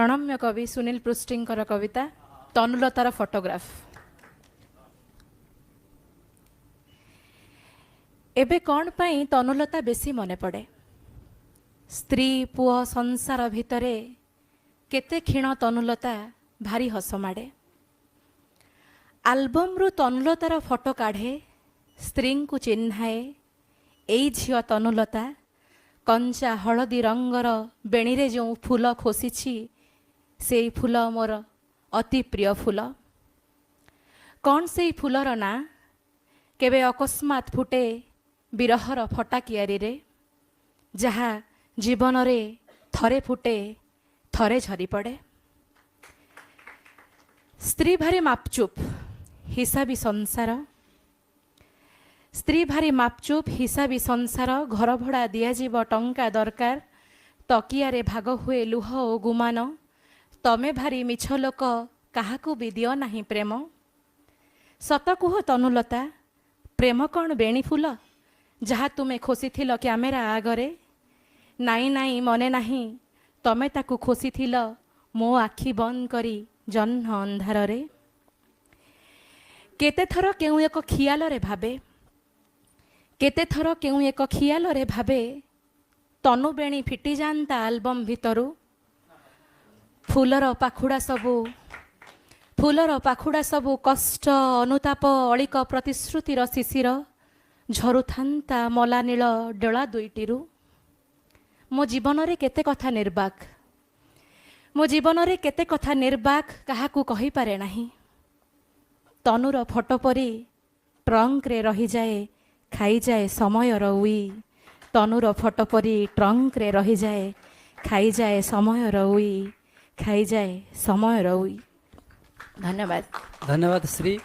प्रणम्य कवि सुनील पृष्टिंकर कविता तनुलतार फोटोग्राफ। एबे कौन पाई तनुलता बेसी मने पड़े? स्त्री पुओ संसार भितरे केते क्षीण तनुलता भारी हस माड़े। आल्बम रु तनुलतार फोटो काढ़े स्त्री को चिन्हाए एई झियो तनुलता कंचा हलदी रंगर बेणीरे जो फूल खोसी से फूल मोर अति प्रिय फूल। कौन से फूलर ना केबे अकस्मात फुटे विरहर फटाकियारी रे जहा जीवन रे थरे फुटे थरे झरी पड़े। स्त्री भारी मापचुप हिसाबी संसार, स्त्री भारी मापचुप हिसाबी संसार। घर भड़ा दियाजिब टंका दरकार तकियारे भाग हुए लुह ओ गुमान। तमे भारी मिछ लोक काहाकू भी दियो नाही प्रेम। सत कुह तनुलता प्रेम कौन बेणी फूल जहा तुमे खोसी थिल क्यामेरा आगरे। नाई नाई मने नाही तमे ताकू खोसी थिल मो आखि बंद करी जह्न अंधार रे। केते थर केउ एक खियाल रे भाबे, केते थर केउ एक खियाल रे भाबे तनु बेणी फिटी जानता आल्बम भितरु। फूलर पाखुड़ा सबू कष्ट अनुताप अलिक प्रतिश्रुतिर शिशिर झरु थांता मला नील डोला दुईटिरु। मो जीवन रे केते कथा निर्बाक, मो जीवन रे केते कथा निर्बाक काहाकू कहि पारे नाही। तनुर फोटो परी ट्रंक रे रही जाए खाई जाए समयर उई। तनुर फोटो परी ट्रंक रे रही जाए खाई जाए समयर उई, खाई जाए समयर उई। धन्यवाद। धन्यवाद श्री।